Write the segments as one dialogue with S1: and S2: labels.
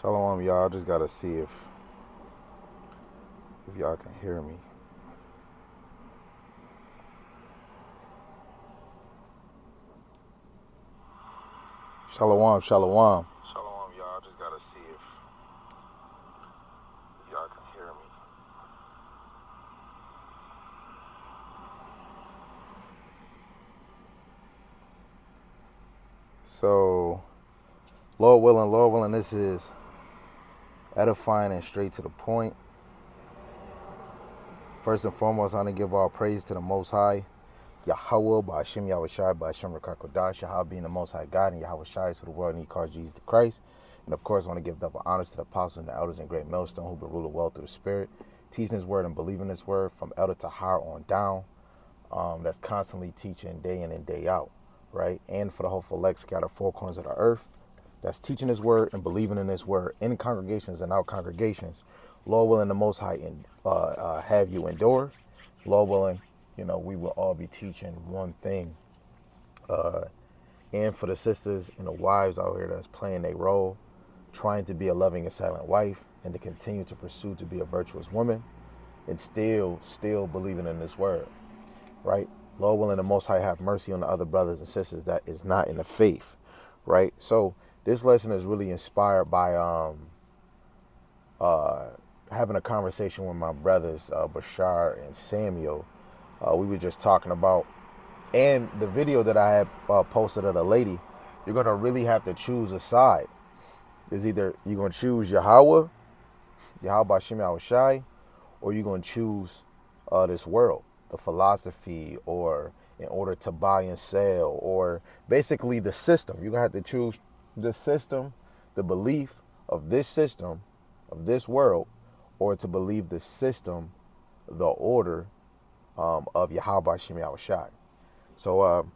S1: Shalom, y'all. I just gotta see if y'all can hear me. Shalom, shalom. Shalom, y'all. I just gotta see if y'all can hear me. So, Lord willing, this is edifying and straight to the point. First and foremost, I want to give all praise to the Most High, Yahweh, by Hashem Yahushai, by Hashem Rakakodash, Yahweh being the Most High God, and Yahweh Shai to the world, and He calls Jesus the Christ. And of course, I want to give double honors to the apostles and the elders and great millstone who've been ruling well through the Spirit, teaching His word and believing His word from elder to higher on down. That's constantly teaching day in and day out, right? And for the hopeful elect scattered four corners of the earth, that's teaching His word and believing in His word in congregations and out congregations. Lord willing, the Most High have you endure. Lord willing, we will all be teaching one thing. And for the sisters and the wives out here that's playing their role, trying to be a loving and silent wife, and to continue to pursue to be a virtuous woman, and still believing in this word, right? Lord willing, the Most High have mercy on the other brothers and sisters that is not in the faith, right? So this lesson is really inspired by having a conversation with my brothers, Bashar and Samuel. We were just talking about, and the video that I had posted of the lady, you're going to really have to choose a side. Is either you're going to choose Yahweh Hashem Yahushai, or you're going to choose this world, the philosophy, or in order to buy and sell, or basically the system. You're going to have to choose the system, the belief of this system, of this world, or to believe the system, the order of Yahweh Hashem Yahushai. So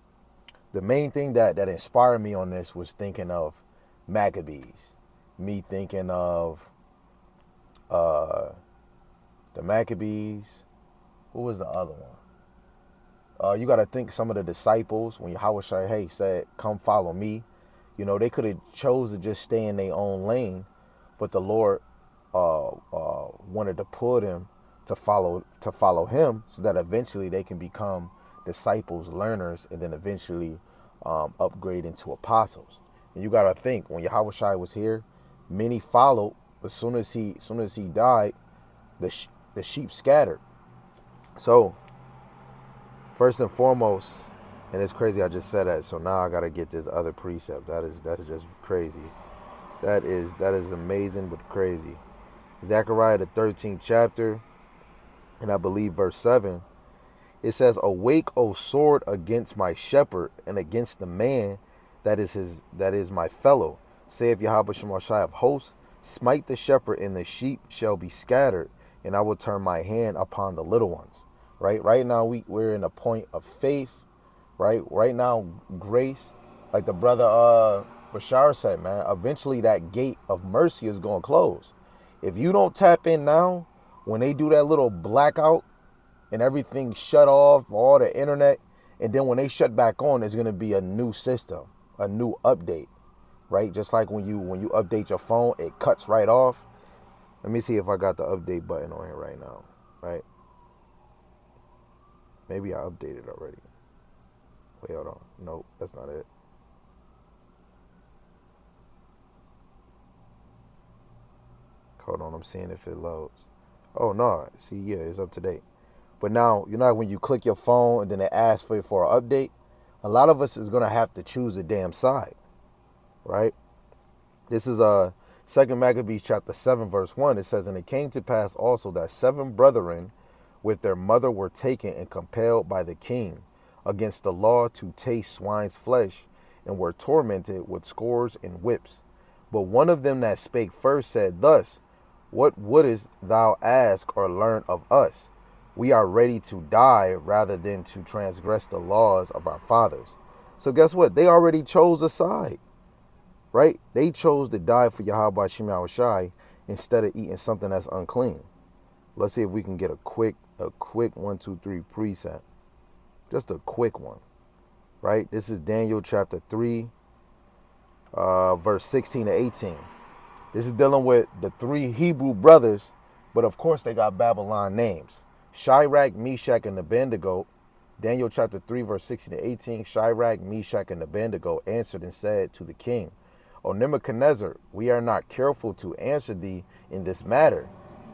S1: the main thing that inspired me on this was thinking of Maccabees. Me thinking of the Maccabees. What was the other one? You got to think some of the disciples, when Yahweh said, come follow me. They could have chose to just stay in their own lane, but the Lord wanted to pull them to follow him, so that eventually they can become disciples, learners, and then eventually upgrade into apostles. And you got to think, when Yahweh was here, many followed, but soon as he died, the sheep scattered. So first and foremost, and it's crazy I just said that, so now I got to get this other precept. That is just crazy. That is amazing but crazy. Zechariah the 13th chapter, and I believe verse 7, it says, awake, O sword, against my shepherd, and against the man that is my fellow. Saith Yahweh Shemashai of hosts, smite the shepherd, and the sheep shall be scattered, and I will turn my hand upon the little ones. Right now we're in a point of faith. Right now, grace, like the brother Bashar said, man, eventually that gate of mercy is going to close. If you don't tap in now, when they do that little blackout and everything shut off, all the internet, and then when they shut back on, there's going to be a new system, a new update, right? Just like when you update your phone, it cuts right off. Let me see if I got the update button on here right now, right? Maybe I updated already. Wait, hold on. Nope, that's not it. Hold on, I'm seeing if it loads. Oh, no. See, yeah, it's up to date. But now, when you click your phone and then it asks for an update, a lot of us is going to have to choose a damn side, right? This is 2 Maccabees chapter 7, verse 1. It says, and it came to pass also that 7 brethren with their mother were taken and compelled by the king against the law to taste swine's flesh, and were tormented with scourges and whips. But one of them that spake first said thus, what wouldest thou ask or learn of us? We are ready to die rather than to transgress the laws of our fathers. So guess what? They already chose a side, right? They chose to die for Yahweh Hashem Yahushai instead of eating something that's unclean. Let's see if we can get a quick 1, 2, 3 precept. Just a quick one, right? This is Daniel chapter 3, verse 16 to 18. This is dealing with the three Hebrew brothers, but of course they got Babylon names. Shadrach, Meshach, and Abednego. Daniel chapter 3, verse 16 to 18. Shadrach, Meshach, and Abednego answered and said to the king, O Nebuchadnezzar, we are not careful to answer thee in this matter.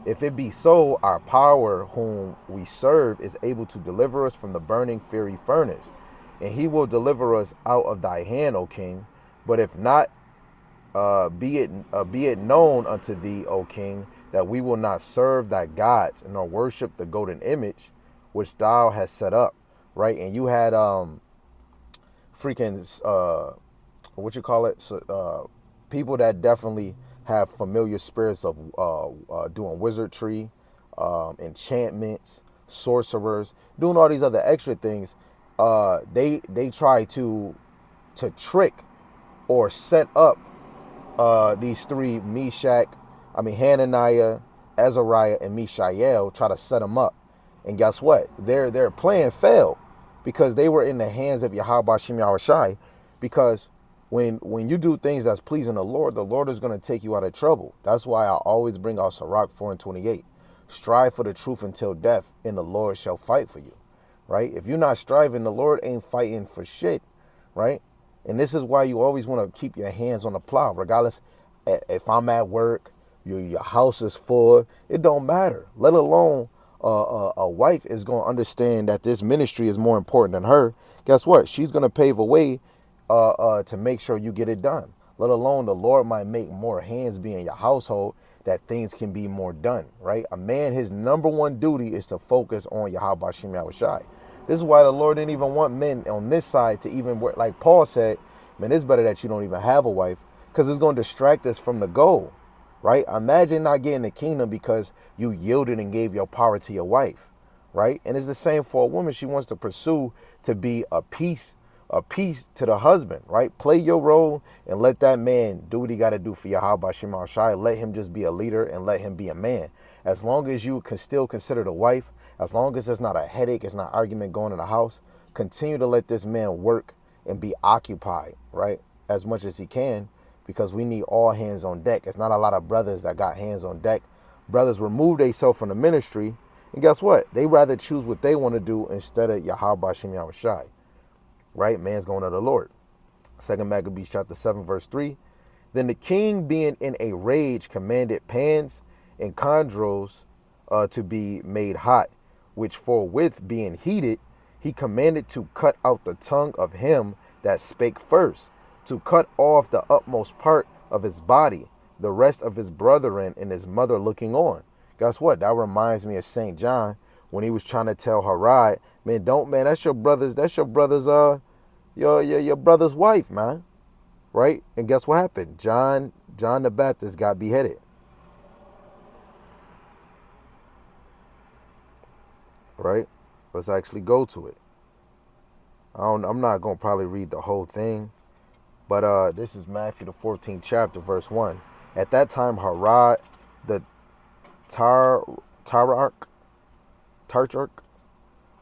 S1: If it be so, our power whom we serve is able to deliver us from the burning fiery furnace, and he will deliver us out of thy hand, O king. But if not, be it known unto thee, O king, that we will not serve thy gods nor worship the golden image which thou hast set up. Right? And you had what you call it? People that definitely have familiar spirits of doing wizardry, enchantments, sorcerers, doing all these other extra things. They try to trick or set up these three Hananiah, Azariah, and Mishael, try to set them up. And guess what? Their plan failed because they were in the hands of Yahweh Shem Yahushai. Because when you do things that's pleasing the Lord is going to take you out of trouble. That's why I always bring out Sirach 4:28. Strive for the truth until death, and the Lord shall fight for you. Right? If you're not striving, the Lord ain't fighting for shit. Right? And this is why you always want to keep your hands on the plow, regardless if I'm at work, your house is full, it don't matter. Let alone a wife is going to understand that this ministry is more important than her. Guess what? She's going to pave a way to make sure you get it done. Let alone the Lord might make more hands be in your household that things can be more done, right? A man, his number one duty is to focus on Yahweh Shem Yahushai. This is why the Lord didn't even want men on this side to even work. Like Paul said, man, it's better that you don't even have a wife because it's going to distract us from the goal, right? Imagine not getting the kingdom because you yielded and gave your power to your wife, right? And it's the same for a woman. She wants to pursue to be a piece to the husband, right? Play your role and let that man do what he got to do for Yahweh Shem Shai. Let him just be a leader and let him be a man. As long as you can still consider the wife, as long as it's not a headache, it's not argument going in the house, continue to let this man work and be occupied, right? As much as he can, because we need all hands on deck. It's not a lot of brothers that got hands on deck. Brothers remove themselves from the ministry, and guess what? They rather choose what they want to do instead of Yahweh Shem Yahushai. Right? Man's going to the Lord. 2Maccabees chapter 7, verse 3. Then the king, being in a rage, commanded pans and candles to be made hot, which forthwith being heated, he commanded to cut out the tongue of him that spake first, to cut off the utmost part of his body, the rest of his brethren and his mother looking on. Guess what? That reminds me of St. John when he was trying to tell Herod, man, that's your brother's your brother's wife, man. Right? And guess what happened? John the Baptist got beheaded. Right? Let's actually go to it. I'm not going to probably read the whole thing, but this is Matthew the 14th chapter, verse 1. At that time, Herod the Tararch,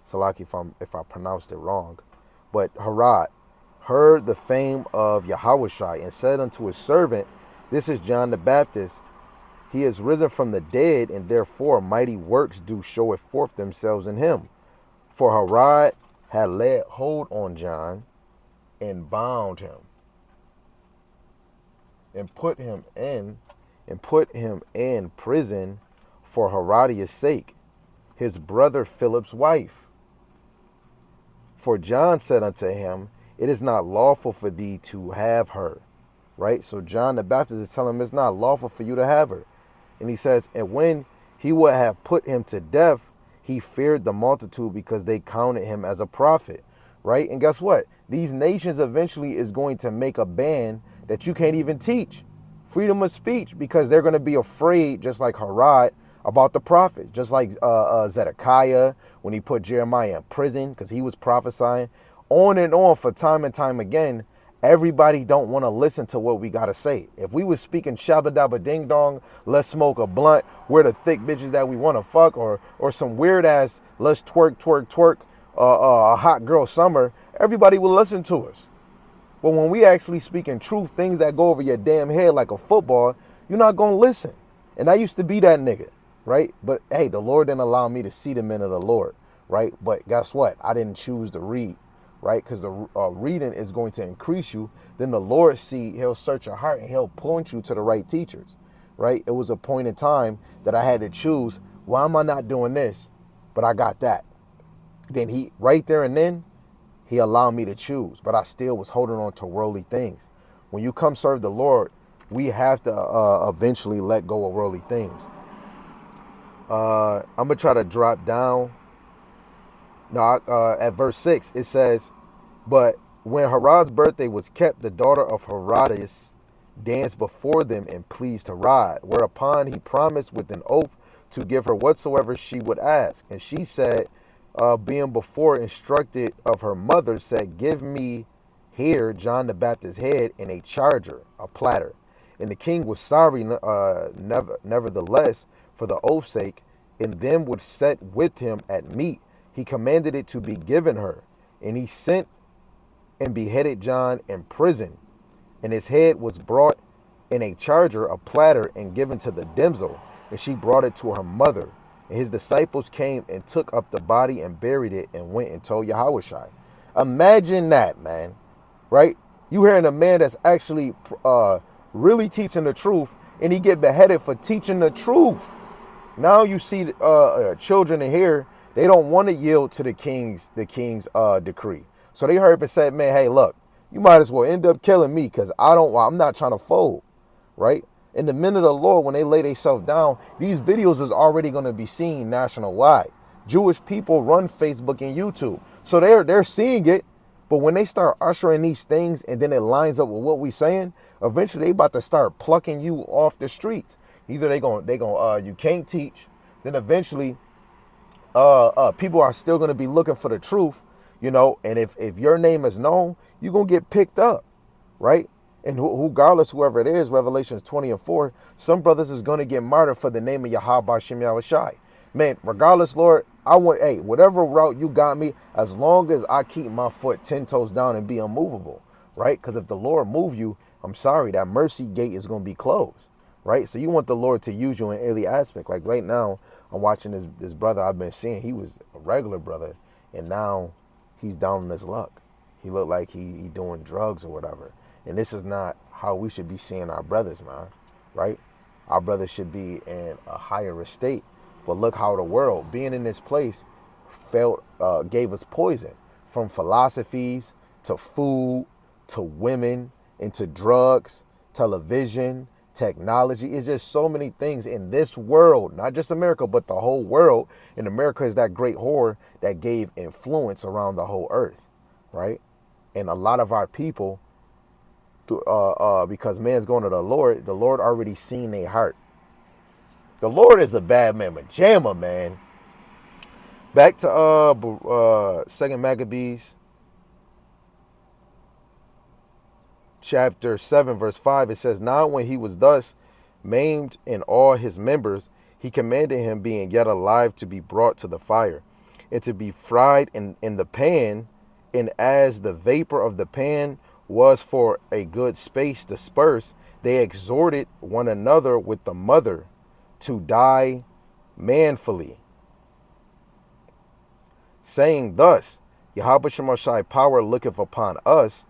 S1: Salaki if I pronounced it wrong, but Herod heard the fame of Yahushai and said unto his servant, this is John the Baptist. He is risen from the dead, and therefore mighty works do show it forth themselves in him. For Herod had laid hold on John and bound him and put him in prison for Herodias' sake, his brother Philip's wife. For John said unto him, it is not lawful for thee to have her. Right? So John the Baptist is telling him it's not lawful for you to have her. And he says, and when he would have put him to death, he feared the multitude because they counted him as a prophet. Right? And guess what? These nations eventually is going to make a ban that you can't even teach. Freedom of speech, because they're going to be afraid, just like Herod, about the prophet. Just like Zedekiah, when he put Jeremiah in prison because he was prophesying. On and on for time and time again. Everybody don't want to listen to what we got to say. If we was speaking shabba dabba ding dong, let's smoke a blunt, we're the thick bitches that we want to fuck, or some weird ass, let's twerk, a hot girl summer, everybody will listen to us. But when we actually speak in truth, things that go over your damn head like a football, You're not going to listen. And I used to be that nigga, right? But hey, the Lord didn't allow me to see the men of the Lord, right? But guess what? I didn't choose to read, right? Because the reading is going to increase you. Then the Lord he'll search your heart and he'll point you to the right teachers, right? It was a point in time that I had to choose, why am I not doing this? But I got that. Then right there and then, he allowed me to choose, but I still was holding on to worldly things. When you come serve the Lord, we have to eventually let go of worldly things. I'm going to try to drop down. No, at verse 6, it says, but when Herod's birthday was kept, the daughter of Herodias danced before them and pleased Herod, whereupon he promised with an oath to give her whatsoever she would ask. And she said, being before instructed of her mother, said, give me here John the Baptist's head in a charger, a platter. And the king was sorry, nevertheless, for the oath's sake, and them would set with him at meat. He commanded it to be given her. And he sent and beheaded John in prison. And his head was brought in a charger, a platter, and given to the damsel. And she brought it to her mother. And his disciples came and took up the body and buried it and went and told Yahushua. Imagine that, man, right? You hearing a man that's actually really teaching the truth, and he get beheaded for teaching the truth. Now you see children in here, they don't want to yield to the king's decree. So they heard and said, man, hey, look, you might as well end up killing me because I'm not trying to fold, right? And the men of the Lord, when they lay themselves down, these videos is already going to be seen national wide. Jewish people run Facebook and YouTube. So they're seeing it. But when they start ushering these things and then it lines up with what we saying, eventually they about to start plucking you off the streets. Either they going you can't teach. Then eventually people are still going to be looking for the truth, you know, and if your name is known, you're going to get picked up, right? And regardless, whoever it is, Revelations 20:4, some brothers is going to get martyred for the name of Yahweh Shem Yahushai. Man, regardless, Lord, whatever route you got me, as long as I keep my foot 10 toes down and be unmovable, right? Because if the Lord move you, I'm sorry, that mercy gate is going to be closed, right? So you want the Lord to use you in every aspect. Like right now, I'm watching this brother I've been seeing. He was a regular brother, and now he's down on his luck. He looked like he doing drugs or whatever. And this is not how we should be seeing our brothers, man, right? Our brothers should be in a higher estate. But look how the world, being in this place, gave us poison. From philosophies, to food, to women, into drugs, television, technology. It's just so many things in this world, not just America, but the whole world. And America is that great whore that gave influence around the whole earth, right? And a lot of our people, because man's going to the Lord already seen their heart. The Lord is a bad man, Majama, man. Back to 2 Maccabees, chapter 7, verse 5, it says, now when he was thus maimed in all his members, he commanded him, being yet alive, to be brought to the fire, and to be fried in the pan, and as the vapor of the pan was for a good space dispersed, they exhorted one another with the mother to die manfully, saying thus, Yahweh Shemashai power looketh upon us,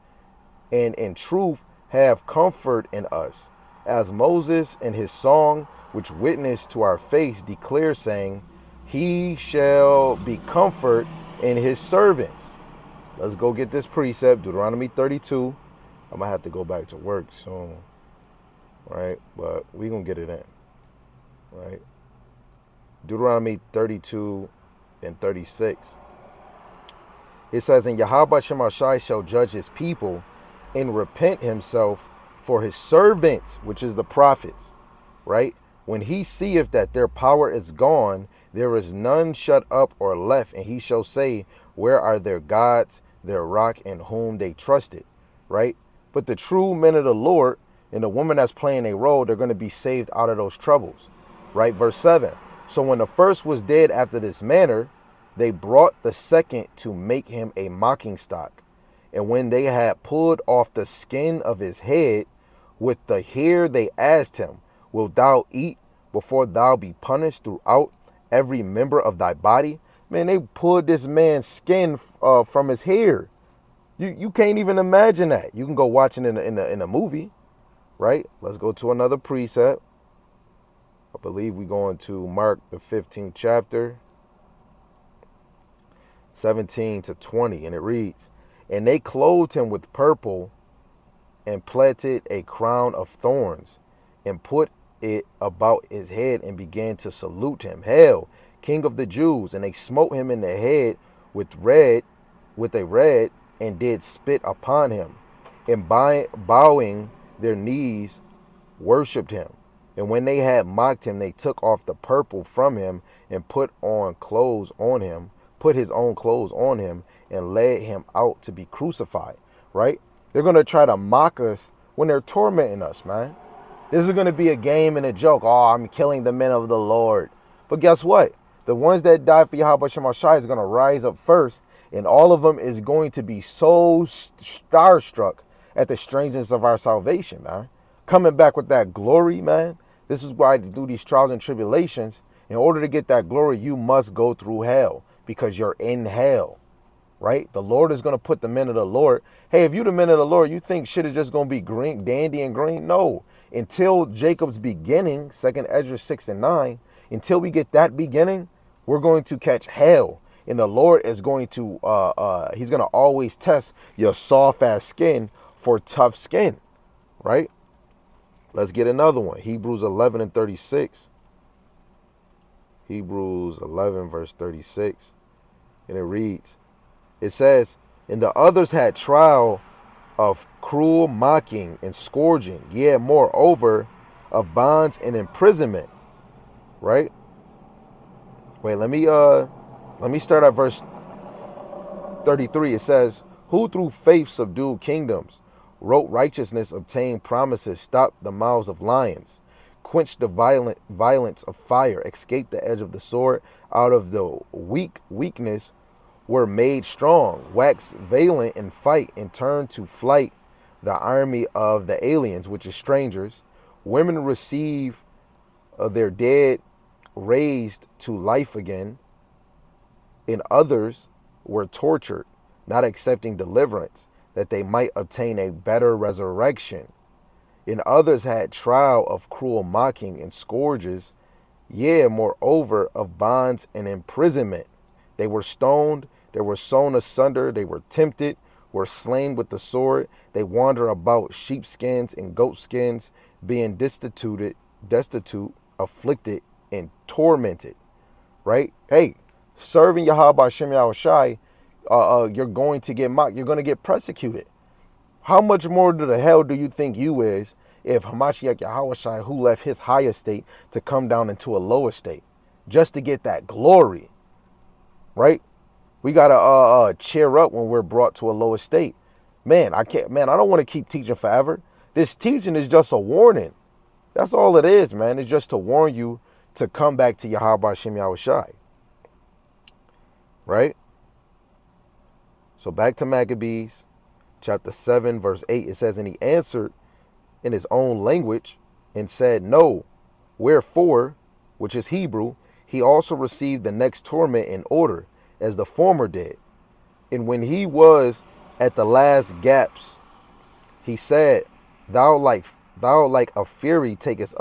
S1: and in truth have comfort in us, as Moses in his song, which witnessed to our face, declares, saying, he shall be comfort in his servants. Let's go get this precept, Deuteronomy 32. I'm going to have to go back to work soon, right? But we're going to get it in, right? Deuteronomy 32 and 36. It says, and Yahweh Shemashai shall judge his people and repent himself for his servants, which is the prophets, right? When he seeth that their power is gone, there is none shut up or left, and he shall say, where are their gods, their rock in whom they trusted, right? But the true men of the Lord and the woman that's playing a role, they're going to be saved out of those troubles, right? Verse 7, so when the first was dead after this manner, they brought the second to make him a mocking stock. And when they had pulled off the skin of his head, with the hair they asked him, Wilt thou eat before thou be punished throughout every member of thy body? Man, they pulled this man's skin from his hair. You can't even imagine that. You can go watch it in a movie, right? Let's go to another precept. I believe we're going to Mark the 15th chapter, 17 to 20, and it reads, "And they clothed him with purple and plaited a crown of thorns and put it about his head and began to salute him. Hail, King of the Jews! And they smote him in the head with a reed, and did spit upon him, and bowing their knees worshipped him. And when they had mocked him, they took off the purple from him and put his own clothes on him, and led him out to be crucified." Right? They're going to try to mock us when they're tormenting us, man. This is going to be a game and a joke. Oh, I'm killing the men of the Lord. But guess what? The ones that died for Yahweh Shemashai is going to rise up first, and all of them is going to be so starstruck at the strangeness of our salvation, man. Coming back with that glory, man. This is why through these trials and tribulations, in order to get that glory, you must go through hell, because you're in hell, right? The Lord is going to put the men of the Lord. Hey, if you the men of the Lord, you think shit is just going to be green, dandy and green? No. Until Jacob's beginning, 2nd Ezra 6 and 9, until we get that beginning, we're going to catch hell. And the Lord is going to, he's going to always test your soft ass skin for tough skin, right? Let's get another one. Hebrews 11 and 36. Hebrews 11 verse 36. And it reads, it says, "And the others had trial of cruel mocking and scourging, yea, moreover, of bonds and imprisonment." Right? Wait, let me start at verse 33. It says, "Who through faith subdued kingdoms, wrote righteousness, obtained promises, stopped the mouths of lions, quenched the violence of fire, escaped the edge of the sword, out of the weakness were made strong, waxed valiant in fight, and turned to flight the army of the aliens," which is strangers. "Women receive their dead raised to life again, and others were tortured, not accepting deliverance, that they might obtain a better resurrection. And others had trial of cruel mocking and scourges, yea, moreover, of bonds and imprisonment. They were stoned, they were sawn asunder, they were tempted, were slain with the sword. They wander about sheepskins and goatskins, being destitute, afflicted, and tormented." Right? Hey, serving Yahweh Shem Yahushai, you're going to get mocked. You're going to get persecuted. How much more to the hell do you think you is if Hamashiach Yahushai, who left his higher state to come down into a lower state just to get that glory, right? We got to cheer up when we're brought to a lower state. Man, I don't want to keep teaching forever. This teaching is just a warning. That's all it is, man. It's just to warn you to come back to Yahweh Shem Yahushai. Right? So back to Maccabees, chapter 7, verse 8. It says, "And he answered in his own language and said, No. Wherefore," which is Hebrew, "he also received the next torment in order, as the former did. And when he was at the last gaps, he said, Thou like a fury takest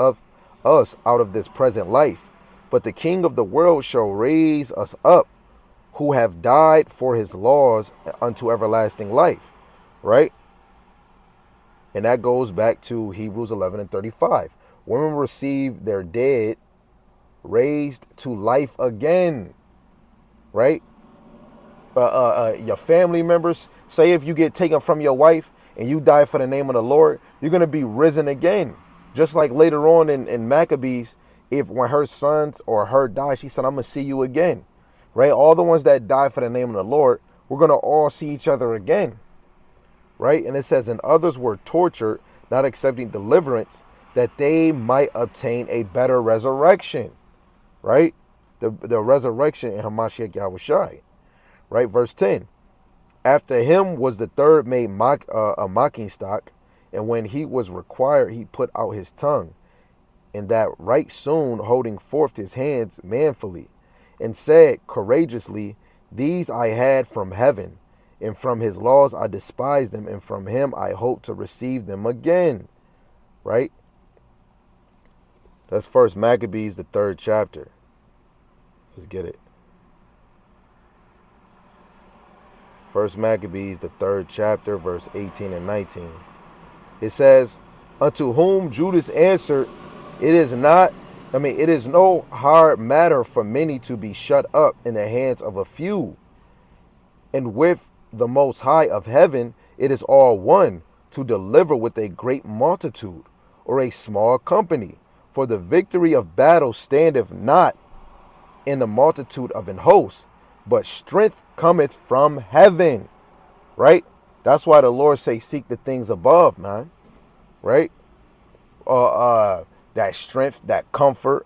S1: us out of this present life. But the King of the world shall raise us up, who have died for his laws unto everlasting life." Right? And that goes back to Hebrews 11 and 35. Women receive their dead raised to life again. Right? Your family members, say if you get taken from your wife and you die for the name of the Lord, you're going to be risen again. Just like later on in Maccabees, when her sons or her die, she said, "I'm going to see you again." Right? All the ones that die for the name of the Lord, we're going to all see each other again. Right? And it says, "And others were tortured, not accepting deliverance, that they might obtain a better resurrection." Right? The resurrection in Hamashiach Yahushai. Right? Verse 10. "After him was the third made a mocking stock, and when he was required, he put out his tongue and that right soon, holding forth his hands manfully, and said courageously, These I had from heaven, and from his laws I despised them, and from him I hope to receive them again. Right? That's 1 Maccabees, the 3rd chapter. Let's get it. 1 Maccabees, the 3rd chapter, verse 18 and 19. It says, Unto whom Judas answered, It is no hard matter for many to be shut up in the hands of a few. And with the Most High of heaven, it is all one to deliver with a great multitude or a small company. For the victory of battle standeth not in the multitude of an host, but strength cometh from heaven. Right? That's why the Lord say, seek the things above, man. Right? That strength, that comfort,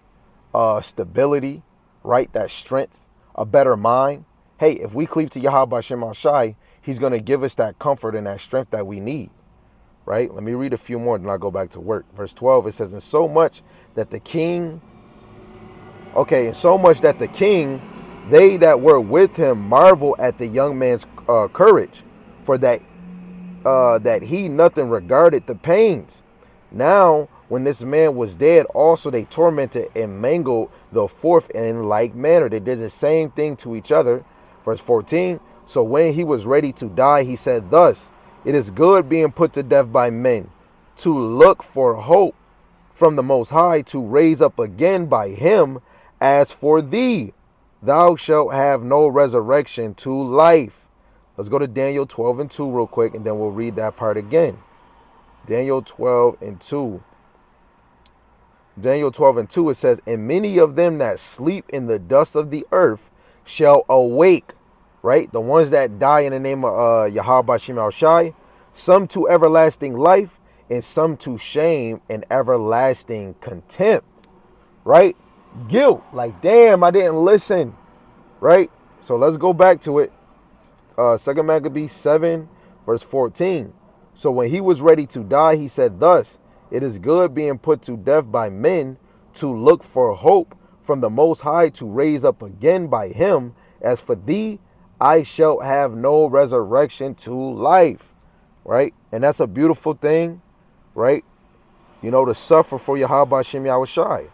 S1: stability, right? That strength, a better mind. Hey, if we cleave to Yahweh Shem Shai, he's going to give us that comfort and that strength that we need, right? Let me read a few more, then I'll go back to work. Verse 12, it says, and so much that the king, they that were with him marvel at the young man's courage, for that he nothing regarded the pains. Now, when this man was dead, also they tormented and mangled the fourth in like manner. They did the same thing to each other. Verse 14, so when he was ready to die, he said thus, it is good being put to death by men, to look for hope from the Most High, to raise up again by him. As for thee, thou shalt have no resurrection to life. Let's go to Daniel 12 and 2 real quick, and then we'll read that part again. Daniel 12 and 2. Daniel 12 and 2, it says, and many of them that sleep in the dust of the earth shall awake, right? The ones that die in the name of Yahweh Shem Shai, some to everlasting life, and some to shame and everlasting contempt, right? Guilt, like, damn, I didn't listen, right? So let's go back to it. 2 Maccabees 7, verse 14. So when he was ready to die, he said thus, it is good being put to death by men, to look for hope from the Most High, to raise up again by him. As for thee, I shall have no resurrection to life. Right? And that's a beautiful thing, right? You know, to suffer for Yahweh Shem Yahushai.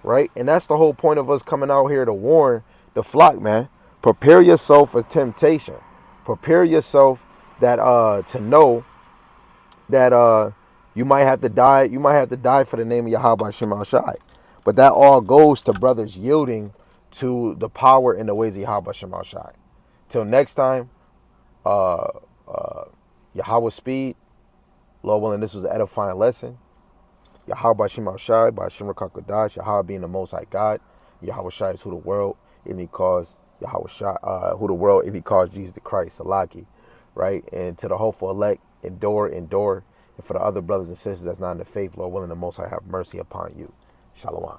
S1: Right? And that's the whole point of us coming out here to warn the flock, man. Prepare yourself for temptation. Prepare yourself that to know that you might have to die. You might have to die for the name of Yahweh Shem Shai. But that all goes to brothers yielding to the power and the ways of Yahweh Shem Shai. Till next time, Yahweh speed. Lord willing, this was an edifying lesson. Yahweh Shem Shai by Shem Kodash. Yahweh being the Most High God. Yahweh Shai is who the world, and he calls Yahweh Shai, who the world, and he calls Jesus the Christ, Salaki, right? And to the hopeful elect, endure. And for the other brothers and sisters that's not in the faith, Lord willing, the Most High have mercy upon you. Shalom.